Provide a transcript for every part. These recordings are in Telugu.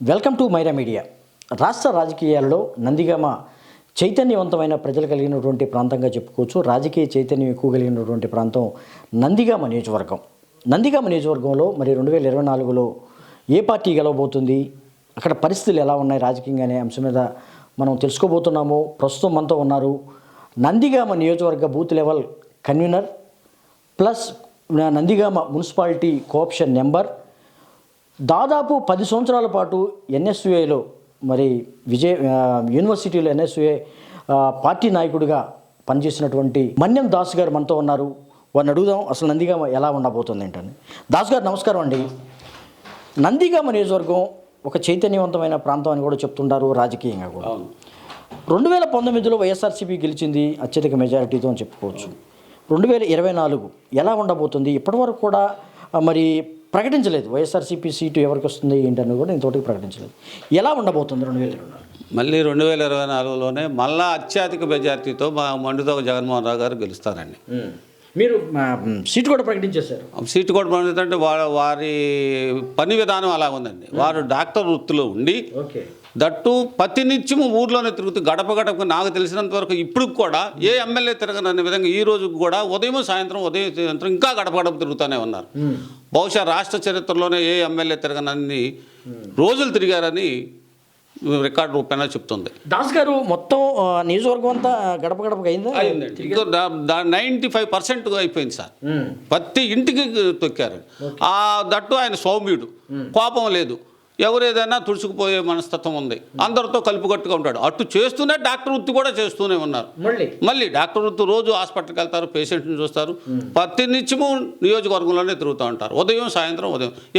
Welcome to Myra media. రాష్ట్ర రాజకీయాలలో నందిగామ చైతన్యవంతమైన ప్రజలు కలిగినటువంటి ప్రాంతంగా చెప్పుకోవచ్చు. రాజకీయ చైతన్యం ఎక్కువ కలిగినటువంటి ప్రాంతం నందిగామ నియోజకవర్గం. నందిగామ నియోజకవర్గంలో మరి 2024లో ఏ పార్టీ గెలవబోతుంది, అక్కడ పరిస్థితులు ఎలా ఉన్నాయి రాజకీయంగా అనే అంశం మీద మనం తెలుసుకోబోతున్నాము. ప్రస్తుతం మనతో ఉన్నారు నందిగామ నియోజకవర్గ booth level convener plus Nandigama municipality co-option member, దాదాపు 10 సంవత్సరాల పాటు ఎన్ఎస్యుఏలో మరి యూనివర్సిటీలో ఎన్ఎస్యుఏ పార్టీ నాయకుడిగా పనిచేసినటువంటి మన్యం దాస్ గారు మనతో ఉన్నారు. వారిని అడుగుదాం అసలు నందిగామ ఎలా ఉండబోతుంది ఏంటని. దాస్ గారు నమస్కారం అండి. నందిగామ నియోజకవర్గం ఒక చైతన్యవంతమైన ప్రాంతం అని కూడా చెప్తుంటారు రాజకీయంగా కూడా. 2019లో వైఎస్ఆర్సీపీ గెలిచింది అత్యధిక మెజారిటీతో అని చెప్పుకోవచ్చు. 2024 ఎలా ఉండబోతుంది ఇప్పటివరకు కూడా మరి ప్రకటించలేదు. వైఎస్ఆర్సీపీ సీటు ఎవరికి వస్తుంది ఏంటని కూడా ఇంతవరకు ప్రకటించలేదు. ఎలా ఉండబోతుంది 2024? మళ్ళీ 2024లోనే మళ్ళా అత్యధిక మెజార్టీతో మా మండుతో జగన్మోహన్ రావు గారు గెలుస్తారండి. మీరు సీటు కూడా ప్రకటించేశారు. సీటు కూడా ప్రకటించంటే వారి పని విధానం అలా ఉందండి. వారు డాక్టర్ వృత్తిలో ఉండి దట్టు ప్రతినిత్యము ఊర్లోనే తిరుగుతూ గడప గడపకు నాకు తెలిసినంత వరకు ఇప్పుడు కూడా ఏ ఎమ్మెల్యే తిరగననే విధంగా ఈ రోజు కూడా ఉదయం సాయంత్రం ఇంకా గడప గడప తిరుగుతూనే ఉన్నారు. బహుశా రాష్ట్ర చరిత్రలోనే ఏ ఎమ్మెల్యే తిరగనన్ని రోజులు తిరిగారని రికార్డు రూపేణా చెప్తుంది. దాస్ గారు మొత్తం నియోజకవర్గం అంతా గడప గడపకు అయిందండి. 95% అయిపోయింది సార్. ప్రతి ఇంటికి తొక్కారు. దట్టు ఆయన సౌమ్యుడు, కోపం లేదు, ఎవరు ఏదైనా తుడుచుకుపోయే మనస్తత్వం ఉంది, అందరితో కలుపుకట్టుగా ఉంటాడు. అటు చేస్తూనే డాక్టర్ వృత్తి కూడా చేస్తూనే ఉన్నారు. మళ్ళీ డాక్టర్ వృత్తి రోజు హాస్పిటల్కి వెళ్తారు, పేషెంట్ని చూస్తారు, ప్రతినిత్యము నియోజకవర్గంలోనే తిరుగుతూ ఉంటారు. ఉదయం సాయంత్రం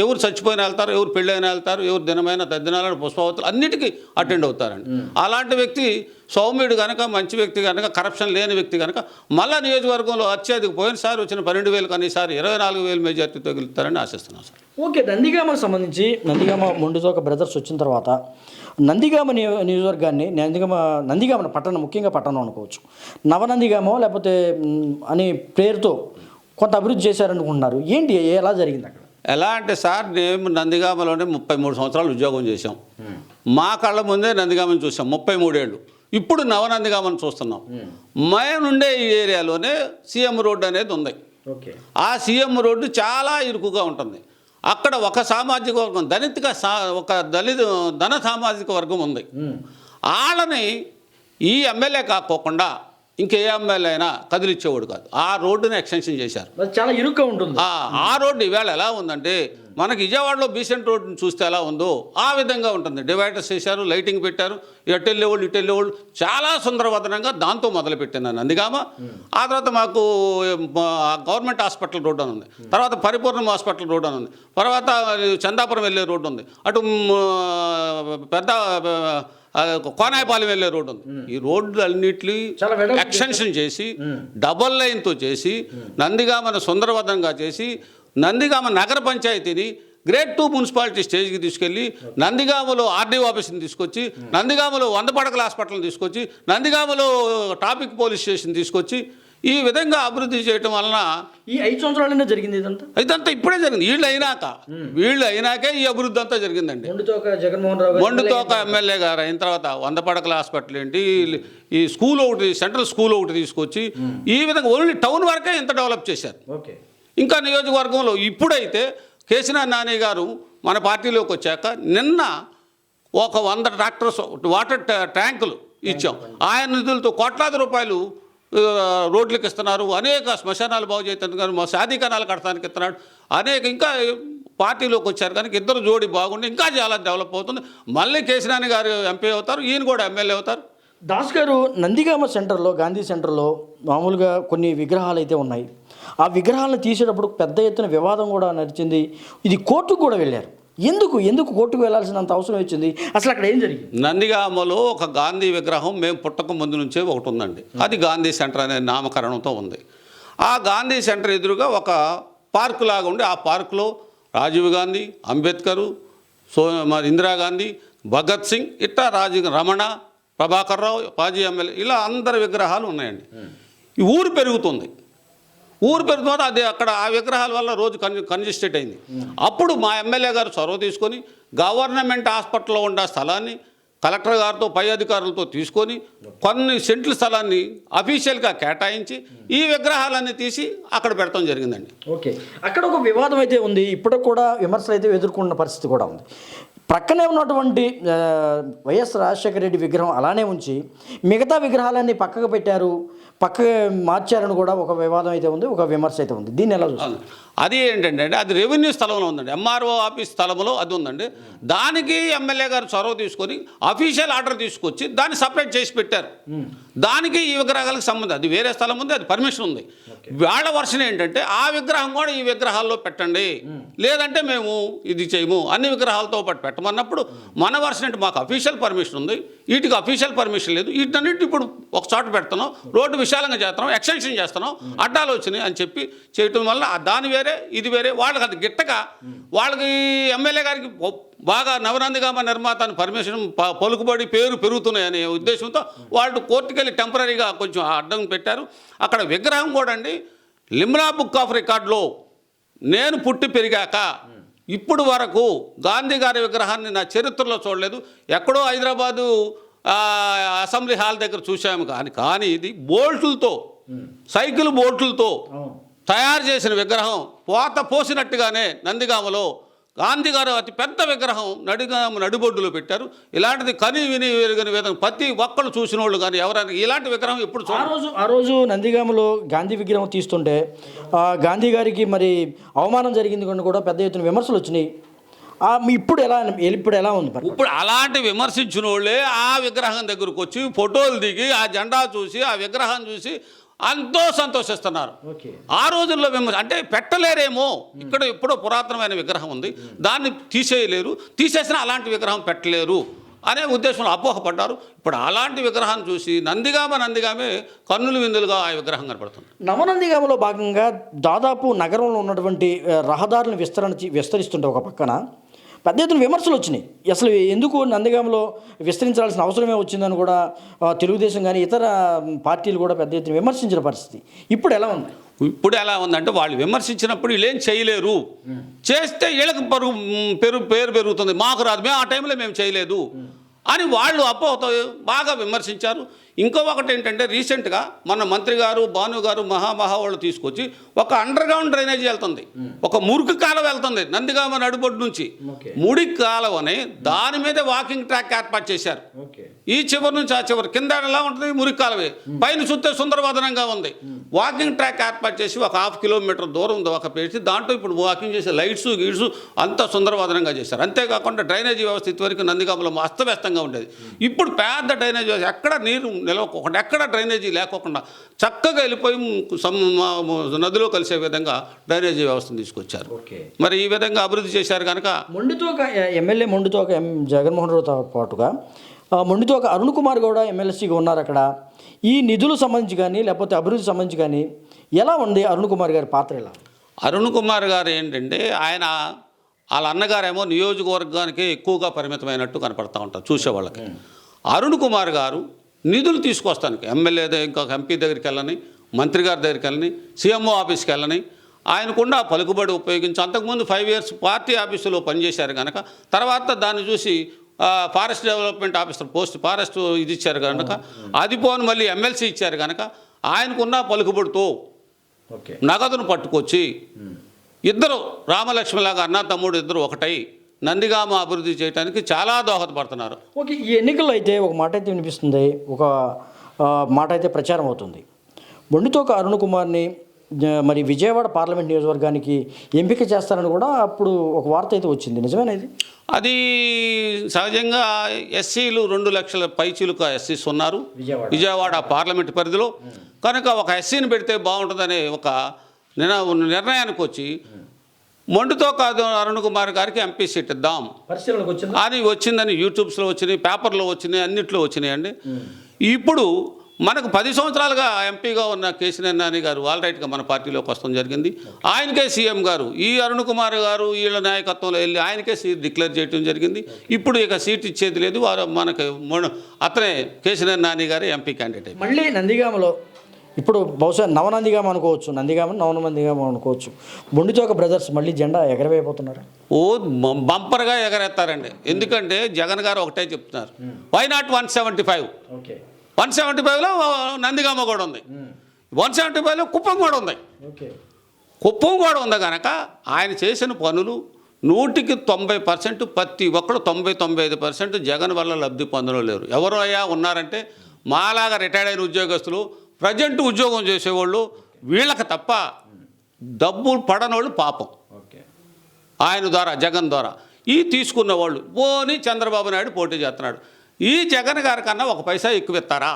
ఎవరు చచ్చిపోయినా వెళ్తారు, ఎవరు పెళ్ళైనా వెళ్తారు, ఎవరు దినమైన తద్దినాలను పుష్పవతులు అన్నిటికీ అటెండ్ అవుతారండి. అలాంటి వ్యక్తి సౌమ్యుడు కనుక, మంచి వ్యక్తి కనుక, కరప్షన్ లేని వ్యక్తి కనుక మళ్ళా నియోజకవర్గంలో అత్యధిక పోయినసారి వచ్చిన 12,000 కానీ ఈసారి 24,000 మెజార్టీతో గెలుస్తారని ఆశిస్తున్నాను సార్. ఓకే, నందిగామకు సంబంధించి నందిగామ మొండుతోక బ్రదర్స్ వచ్చిన తర్వాత నందిగామ నియోజకవర్గాన్ని నందిగామ పట్టణం, ముఖ్యంగా పట్టణం అనుకోవచ్చు, నవనందిగామో లేకపోతే అని పేరుతో కొంత అభివృద్ధి చేశారనుకుంటున్నారు. ఏంటి, ఎలా జరిగింది అక్కడ? ఎలా అంటే సార్, మేము నందిగామలోనే 33 సంవత్సరాలు ఉద్యోగం చేసాం. మా కళ్ళ ముందే నందిగామని చూసాం 33 ఏళ్ళు. ఇప్పుడు నవనందిగామని చూస్తున్నాం. మేముండే ఈ ఏరియాలోనే సీఎం రోడ్డు అనేది ఉంది. ఆ సీఎం రోడ్డు చాలా ఇరుకుగా ఉంటుంది. అక్కడ ఒక సామాజిక వర్గం ధన సామాజిక వర్గం ఉంది. వాళ్ళని ఈ ఎమ్మెల్యే కాకోకుండా ఇంకే ఎమ్మెల్యే అయినా కదిలిచ్చేవాడు కాదు. ఆ రోడ్డుని ఎక్స్టెన్షన్ చేశారు. చాలా ఇరుగ్గా ఉంటుంది. ఆ రోడ్డు ఈవేళ ఎలా ఉందంటే మనకి విజయవాడలో బీసెంట్ రోడ్డుని చూస్తే ఎలా ఉందో ఆ విధంగా ఉంటుంది. డివైడర్స్ చేశారు, లైటింగ్ పెట్టారు, అటు వెళ్ళేవాళ్ళు చాలా సుందరవదనంగా దాంతో మొదలుపెట్టింది నందిగామ. ఆ తర్వాత మాకు గవర్నమెంట్ హాస్పిటల్ రోడ్డు అని ఉంది, తర్వాత పరిపూర్ణం హాస్పిటల్ రోడ్డు అని ఉంది, తర్వాత చందాపురం వెళ్ళే రోడ్డు ఉంది, అటు పెద్ద కోనాయపాలెం వెళ్ళే రోడ్డు ఉంది. ఈ రోడ్లు అన్నిటినీ ఎక్స్టెన్షన్ చేసి డబల్ లైన్తో చేసి నందిగామను సుందరవదనంగా చేసి నందిగామ నగర పంచాయతీని గ్రేడ్ 2 మున్సిపాలిటీ స్టేజ్కి తీసుకెళ్ళి నందిగామలో ఆర్డీఓ ఆఫీస్ని తీసుకొచ్చి, నందిగామలో 100 పడకల హాస్పిటల్ని తీసుకొచ్చి, నందిగామలో ట్రాఫిక్ పోలీస్ స్టేషన్ తీసుకొచ్చి ఈ విధంగా అభివృద్ధి చేయటం వలన ఈ 5 సంవత్సరాలనే జరిగింది. ఇదంతా ఇప్పుడే జరిగింది. వీళ్ళు అయినాకే ఈ అభివృద్ధి అంతా జరిగిందండి. మొండుతోక ఎమ్మెల్యే గారు అయిన తర్వాత 100 పడకల హాస్పిటల్ ఏంటి, ఈ స్కూల్ ఒకటి, సెంట్రల్ స్కూల్ ఒకటి తీసుకొచ్చి ఈ విధంగా ఓన్లీ టౌన్ వరకే ఇంత డెవలప్ చేశారు. ఇంకా నియోజకవర్గంలో ఇప్పుడైతే కేసీఆర్ నాని గారు మన పార్టీలోకి వచ్చాక నిన్న ఒక 100 ట్రాక్టర్స్ వాటర్ ట్యాంకులు ఇచ్చాం. ఆయన నిధులతో కోట్లాది రూపాయలు రోడ్లకు ఇస్తున్నారు. అనేక శ్మశానాలు బాగు చేస్తున్నారు, మా షాదీ కణాలు కట్టడానికి ఇస్తున్నాడు. ఇంకా పార్టీలోకి వచ్చారు కనుక ఇద్దరు జోడి బాగుండి ఇంకా చాలా డెవలప్ అవుతుంది. మళ్ళీ కేసీఆర్ గారు ఎంపీ అవుతారు, ఈయన కూడా ఎమ్మెల్యే అవుతారు. దాస్ గారు, నందిగామ సెంటర్లో, గాంధీ సెంటర్లో మామూలుగా కొన్ని విగ్రహాలు అయితే ఉన్నాయి. ఆ విగ్రహాలను తీసేటప్పుడు పెద్ద ఎత్తున వివాదం కూడా నడిచింది. ఇది కోర్టుకు కూడా వెళ్ళారు. ఎందుకు కోర్టుకు వెళ్ళాల్సినంత అవసరం వచ్చింది? అసలు అక్కడ ఏం జరిగింది? నందిగామలో ఒక గాంధీ విగ్రహం మేము పుట్టక ముందు నుంచే ఒకటి ఉందండి. అది గాంధీ సెంటర్ అనే నామకరణంతో ఉంది. ఆ గాంధీ సెంటర్ ఎదురుగా ఒక పార్కు లాగా ఉండి ఆ పార్కులో రాజీవ్ గాంధీ, అంబేద్కరు, మరి ఇందిరాగాంధీ, భగత్ సింగ్, ఇట్టా రమణ, ప్రభాకర్ రావు, పాజీ ఎమ్మెల్యే, ఇలా అందరి విగ్రహాలు ఉన్నాయండి. ఈ ఊరు పెరుగుతుంది. ఊరు పెరిగిన తర్వాత అది అక్కడ ఆ విగ్రహాల వల్ల రోజు కన్జెస్టెడ్ అయింది. అప్పుడు మా ఎమ్మెల్యే గారు చొరవ తీసుకొని గవర్నమెంట్ హాస్పిటల్లో ఉన్న స్థలాన్ని కలెక్టర్ గారితో పై అధికారులతో తీసుకొని కొన్ని సెంట్ల స్థలాన్ని అఫీషియల్గా కేటాయించి ఈ విగ్రహాలన్నీ తీసి అక్కడ పెడతాం జరిగిందండి. ఓకే, అక్కడ ఒక వివాదం అయితే ఉంది, ఇప్పుడు కూడా విమర్శలు అయితే ఎదుర్కొన్న పరిస్థితి కూడా ఉంది. ప్రక్కనే ఉన్నటువంటి వైఎస్ రాజశేఖర రెడ్డి విగ్రహం అలానే ఉంచి మిగతా విగ్రహాలన్నీ పక్కకు పెట్టారు, పక్కకు మార్చారని కూడా ఒక వివాదం అయితే ఉంది, ఒక విమర్శ అయితే ఉంది. దీన్ని ఎలా చూస్తారు? అది ఏంటంటే అది రెవెన్యూ స్థలంలో ఉందండి, ఎంఆర్ఓ ఆఫీస్ స్థలంలో అది ఉందండి. దానికి ఎమ్మెల్యే గారు చొరవ తీసుకొని అఫీషియల్ ఆర్డర్ తీసుకొచ్చి దాన్ని సపరేట్ చేసి పెట్టారు. దానికి ఈ విగ్రహాలకు సంబంధం, అది వేరే స్థలం ఉంది, అది పర్మిషన్ ఉంది. వాళ్ళ వర్షన్ ఏంటంటే ఆ విగ్రహం కూడా ఈ విగ్రహాల్లో పెట్టండి, లేదంటే మేము ఇది చేయము, అన్ని విగ్రహాలతో పాటు పెట్టమన్నప్పుడు మన వర్షన్ అంటే మాకు అఫీషియల్ పర్మిషన్ ఉంది, వీటికి అఫీషియల్ పర్మిషన్ లేదు, వీటన్నిటి ఇప్పుడు ఒక చోట పెడుతున్నాం, రోడ్డు విశాలంగా చేస్తున్నాం, ఎక్స్టెన్షన్ చేస్తున్నాం, అడ్డాలు వచ్చినాయి అని చెప్పి చేయటం వల్ల దాని వేరే ఇది వేరే. వాళ్ళకి అది గిట్టక వాళ్ళకి ఎమ్మెల్యే గారికి బాగా నవనందిగామ నిర్మాత అని పర్మిషన్ పలుకుబడి పేరు పెరుగుతున్నాయనే ఉద్దేశంతో వాళ్ళు కోర్టుకెళ్ళి టెంపరీగా కొంచెం అడ్డం పెట్టారు. అక్కడ విగ్రహం కూడా అండి లిమ్రా బుక్ ఆఫ్ రికార్డులో నేను పుట్టి పెరిగాక ఇప్పుడు వరకు గాంధీ గారి విగ్రహాన్ని నా చరిత్రలో చూడలేదు. ఎక్కడో హైదరాబాదు అసెంబ్లీ హాల్ దగ్గర చూసాము కానీ ఇది బోల్టులతో, సైకిల్ బోల్టులతో తయారు చేసిన విగ్రహం పోత పోసినట్టుగానే నందిగామలో గాంధీ గారు అతి పెద్ద విగ్రహం నడిబొడ్డులో పెట్టారు. ఇలాంటిది కని విని వెరగని విధంగా ప్రతి ఒక్కళ్ళు చూసిన వాళ్ళు కానీ ఎవరైనా ఇలాంటి విగ్రహం ఎప్పుడు ఆ రోజు నందిగామలో గాంధీ విగ్రహం తీస్తుంటే గాంధీ గారికి మరి అవమానం జరిగింది కూడా పెద్ద ఎత్తున విమర్శలు వచ్చినాయి. ఇప్పుడు ఎలా ఉంది? ఇప్పుడు అలాంటి విమర్శించిన వాళ్ళే ఆ విగ్రహం దగ్గరకు వచ్చి ఫోటోలు దిగి ఆ జెండా చూసి ఆ విగ్రహం చూసి ఎంతో సంతోషిస్తున్నారు. ఆ రోజుల్లో అంటే పెట్టలేరేమో, ఇక్కడ ఎప్పుడో పురాతనమైన విగ్రహం ఉంది, దాన్ని తీసేయలేరు, తీసేసినా అలాంటి విగ్రహం పెట్టలేరు అనే ఉద్దేశంలో అపోహపడ్డారు. ఇప్పుడు అలాంటి విగ్రహాన్ని చూసి నందిగామే కన్నులు విందులుగా ఆ విగ్రహం కనపడుతుంది. నవనందిగామలో భాగంగా దాదాపు నగరంలో ఉన్నటువంటి రహదారులను విస్తరిస్తుంటే ఒక పక్కన పెద్ద ఎత్తున విమర్శలు వచ్చినాయి. అసలు ఎందుకు నందిగామలో విస్తరించాల్సిన అవసరమే వచ్చిందని కూడా తెలుగుదేశం కానీ ఇతర పార్టీలు కూడా పెద్ద ఎత్తున విమర్శించిన పరిస్థితి. ఇప్పుడు ఎలా ఉంది? ఇప్పుడు ఎలా ఉందంటే వాళ్ళు విమర్శించినప్పుడు వీళ్ళేం చేయలేరు, చేస్తే వీళ్ళకి పేరు పెరుగుతుంది, మాకు రాదు, మేము ఆ టైంలో మేము చేయలేదు అని వాళ్ళు అపోహతో బాగా విమర్శించారు. ఇంకొకటి ఏంటంటే రీసెంట్గా మన మంత్రి గారు భాను గారు వాళ్ళు తీసుకొచ్చి ఒక అండర్ గ్రౌండ్ డ్రైనేజీ వెళ్తుంది, ఒక మురికి కాలువ వెళ్తుంది నందిగామ నడుబొడ్డు నుంచి, మురికి కాలువని దాని మీద వాకింగ్ ట్రాక్ ఏర్పాటు చేశారు. ఈ చివరి నుంచి ఆ చివరి కింద ఎలా ఉంటుంది మురికి కాలువే, పైన చూస్తే సుందరవదనంగా ఉంది. వాకింగ్ ట్రాక్ ఏర్పాటు చేసి ఒక 1/2 కిలోమీటర్ దూరం ఒక పెట్టి దాంట్లో ఇప్పుడు వాకింగ్ చేసే లైట్స్ గీడ్స్ అంతా సుందరవదనంగా చేశారు. అంతేకాకుండా డ్రైనేజీ వ్యవస్థ ఇదివరకు నందిగామలో అస్తవ్యస్తంగా ఉండేది, ఇప్పుడు పెద్ద డ్రైనేజీ వ్యవస్థ, ఎక్కడ నీరు నిలవకోకుండా ఎక్కడ డ్రైనేజీ లేకోకుండా చక్కగా వెళ్ళిపోయి నదిలో కలిసే విధంగా డ్రైనేజీ వ్యవస్థను తీసుకొచ్చారు. మరి ఈ విధంగా అభివృద్ధి చేశారు కనుక మొండితోక ఎమ్మెల్యే మొండితోక జగన్మోహన్ రావుతో పాటుగా మొండితోక అరుణ్ కుమార్ కూడా ఎమ్మెల్సీగా ఉన్నారు. అక్కడ ఈ నిధులకు సంబంధించి కానీ లేకపోతే అభివృద్ధి సంబంధించి కానీ ఎలా ఉంది అరుణ్ కుమార్ గారి పాత్ర? ఎలా? అరుణ్ కుమార్ గారు ఏంటంటే ఆయన వాళ్ళ అన్నగారేమో నియోజకవర్గానికి ఎక్కువగా పరిమితమైనట్టు కనపడతా ఉంటారు చూసేవాళ్ళకి. అరుణ్ కుమార్ గారు నిధులు తీసుకొస్తానికి ఎమ్మెల్యే ఇంకొక ఎంపీ దగ్గరికి వెళ్ళని, మంత్రి గారి దగ్గరికి వెళ్ళని, సీఎంఓ ఆఫీస్కి వెళ్ళని ఆయనకుండా పలుకుబడి ఉపయోగించి అంతకుముందు 5 years పార్టీ ఆఫీసులో పనిచేశారు కనుక తర్వాత దాన్ని చూసి forest development officer post forest ఇది ఇచ్చారు కనుక అది పోను మళ్ళీ ఎమ్మెల్సీ ఇచ్చారు కనుక ఆయనకున్న పలుకుబడితో నగదును పట్టుకొచ్చి ఇద్దరు రామలక్ష్మిలాగా అన్న తమ్ముడు ఇద్దరు ఒకటై నందిగామ అభివృద్ధి చేయడానికి చాలా దోహదపడుతున్నారు. ఓకే, ఈ ఎన్నికల్లో అయితే ఒక మాట అయితే వినిపిస్తుంది, ఒక మాట అయితే ప్రచారం అవుతుంది, మొండితోక అరుణ్ కుమార్ని మరి విజయవాడ పార్లమెంట్ నియోజకవర్గానికి ఎంపిక చేస్తారని కూడా అప్పుడు ఒక వార్త అయితే వచ్చింది, నిజమేనా ఇది? అది సహజంగా ఎస్సీలు 2 లక్షల పైచీలుక ఎస్సీస్ ఉన్నారు విజయవాడ పార్లమెంట్ పరిధిలో కనుక ఒక ఎస్సీని పెడితే బాగుంటుందనే ఒక నిర్ణయానికి వచ్చి మొండితోక అరుణ్ కుమార్ గారికి ఎంపీ సీట్ ఇద్దాం అని వచ్చిందని యూట్యూబ్స్లో వచ్చినాయి, పేపర్లో వచ్చినాయి, అన్నిట్లో వచ్చినాయండి. ఇప్పుడు మనకు 10 సంవత్సరాలుగా ఎంపీగా ఉన్న కేసీఆర్ నాని గారు ఆల్రైట్గా మన పార్టీలోకి వస్తాం జరిగింది. ఆయనకే సీఎం గారు ఈ అరుణ్ కుమార్ గారు వీళ్ళ నాయకత్వంలో వెళ్ళి ఆయనకే సీట్ డిక్లేర్ చేయడం జరిగింది. ఇప్పుడు ఇక సీట్ ఇచ్చేది లేదు, వారు మనకు అతనే కేసీఆర్ నాని గారే ఎంపీ క్యాండిడేట్. మళ్ళీ నందిగామలో ఇప్పుడు బహుశా నవనందిగామ అనుకోవచ్చు, నవనందిగామ అనుకోవచ్చు. బొండితోక బ్రదర్స్ మళ్ళీ జెండా ఎగరవేయబోతున్నారు. ఓ బంపర్గా ఎగరేస్తారండి. ఎందుకంటే జగన్ గారు ఒకటే చెప్తున్నారు, వై నాట్ 175. ఓకే 175లో నందిగామ కూడా ఉంది, 175లో కుప్పం కూడా ఉంది. ఓకే కుప్పం కూడా ఉంది కనుక ఆయన చేసిన పనులు 100% ప్రతి ఒక్కరు 90-95% జగన్ వల్ల లబ్ధి పొందలేరు. ఎవరు అయ్యా ఉన్నారంటే మాలాగా రిటైర్డ్ అయిన ఉద్యోగస్తులు, ప్రజెంట్ ఉద్యోగం చేసేవాళ్ళు, వీళ్ళకి తప్ప డబ్బులు పడనోళ్ళు పాపం. ఓకే ఆయన ద్వారా జగన్ ద్వారా ఈ తీసుకున్న వాళ్ళు పోని చంద్రబాబు నాయుడు పోటీ చేస్తున్నాడు. ఈ జగన్ గారి కన్నా ఒక పైసా ఎక్కువ ఇస్తారా,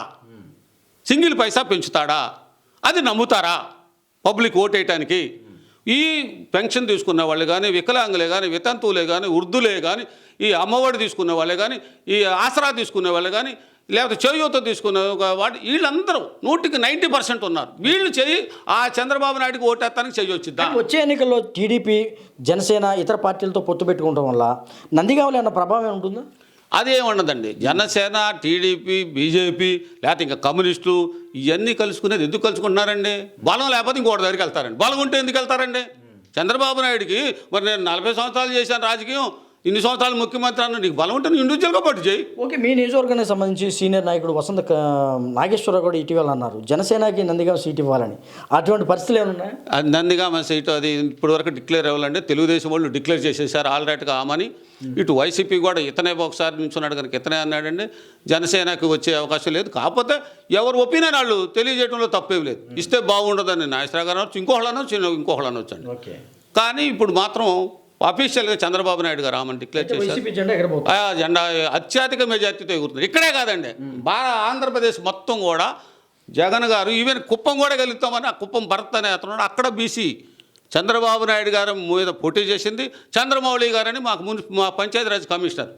సింగిల్ పైసా పెంచుతాడా, అది నమ్ముతారా పబ్లిక్ ఓటేయటానికి? ఈ పెన్షన్ తీసుకున్న వాళ్ళు కానీ, వికలాంగులే కానీ, వితంతువులే కానీ, వృద్ధులే కానీ, ఈ అమ్మఒడి తీసుకునే వాళ్ళే కానీ, ఈ ఆసరా తీసుకునే వాళ్ళే కానీ, లేకపోతే చేయూత తీసుకునే వాటి వీళ్ళందరూ 90% ఉన్నారు. వీళ్ళు ఆ చంద్రబాబు నాయుడుకి ఓటేస్తానికి చేయొచ్చిద్దా? వచ్చే ఎన్నికల్లో టీడీపీ, జనసేన ఇతర పార్టీలతో పొత్తు పెట్టుకోవడం వల్ల నందిగామలో ఏమన్నా ప్రభావం ఉంటుందా? అదేముండదండి. జనసేన, టీడీపీ, బీజేపీ, లేకపోతే ఇంకా కమ్యూనిస్టులు ఇవన్నీ కలుసుకునేది ఎందుకు కలుసుకుంటున్నారండి? బలం లేకపోతే ఇంకోటి దగ్గరికి వెళ్తారండి. బలం ఉంటే ఎందుకు వెళ్తారండి? చంద్రబాబు నాయుడికి మరి నేను 40 సంవత్సరాలు చేశాను రాజకీయం, ఇన్ని సంవత్సరాలు ముఖ్యమంత్రి అన్న, నీకు బలం ఉంటే నువ్వు ఇండివిజువల్గా పోటీ చేయి. ఓకే, మీ నియోజకవర్గానికి సంబంధించి సీనియర్ నాయకుడు వసంత నాగేశ్వరరావు కూడా ఇటీవల అన్నారు జనసేనకి నందిగామ సీట్ ఇవ్వాలని. అటువంటి పరిస్థితులు ఏమన్నాయి? అది నందిగామ సీటు అది ఇప్పటివరకు డిక్లేర్ అవ్వాలంటే తెలుగుదేశం వాళ్ళు డిక్లేర్ చేసేసారు ఆల్రెడీగా ఆమని. ఇటు వైసీపీ కూడా ఇతనే ఒకసారి నుంచున్నాడు కనుక ఇతనే అన్నాడండి. జనసేనకి వచ్చే అవకాశం లేదు. కాకపోతే ఎవరు ఒపీనియన్ వాళ్ళు తెలియజేయడంలో తప్పేం లేదు. ఇస్తే బాగుండదని నాగేశ్వరరావు గారు అనొచ్చు, ఇంకోళ్ళు అనొచ్చు అండి. ఓకే, కానీ ఇప్పుడు మాత్రం అఫీషియల్గా చంద్రబాబు నాయుడు గారు ఆమెను డిక్లేర్ చేశారు. జెండా అత్యధిక మెజార్టీతో ఎగురుతుంది. ఇక్కడే కాదండి, ఆంధ్రప్రదేశ్ మొత్తం కూడా జగన్ గారు ఈవెన్ కుప్పం కూడా గెలుస్తామని, ఆ కుప్పం భరత్ అనే అతను అక్కడ బీసీ చంద్రబాబు నాయుడు గారి మీద పోటీ చేసింది. చంద్రమౌళి గారని మా పంచాయతీరాజ్ కమిషనర్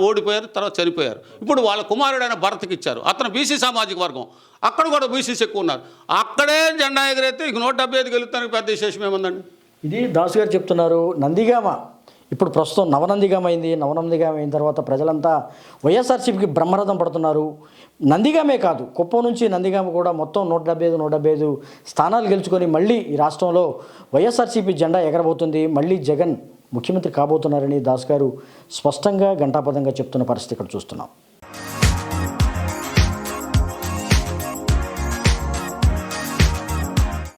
ఓడిపోయారు, తర్వాత చనిపోయారు. ఇప్పుడు వాళ్ళ కుమారుడైన భరత్కి ఇచ్చారు. అతను బీసీ సామాజిక వర్గం, అక్కడ కూడా బీసీస్ ఎక్కువ ఉన్నారు. అక్కడే జెండా ఎగరైతే ఇక 175 గెలుస్తానికి పెద్ద విశేషం ఏముందండి? ఇది దాసు గారు చెప్తున్నారు. నందిగామ ఇప్పుడు ప్రస్తుతం నవనందిగామ అయింది. నవనందిగామ అయిన తర్వాత ప్రజలంతా వైఎస్ఆర్సీపీకి బ్రహ్మరథం పడుతున్నారు. నందిగామే కాదు, కుప్పం నుంచి నందిగామ కూడా మొత్తం 175 స్థానాలు గెలుచుకొని మళ్ళీ ఈ రాష్ట్రంలో వైఎస్ఆర్సీపీ జెండా ఎగరబోతుంది. మళ్ళీ జగన్ ముఖ్యమంత్రి కాబోతున్నారని దాస్ గారు స్పష్టంగా ఘంటాపథంగా చెప్తున్న పరిస్థితి ఇక్కడ చూస్తున్నాం.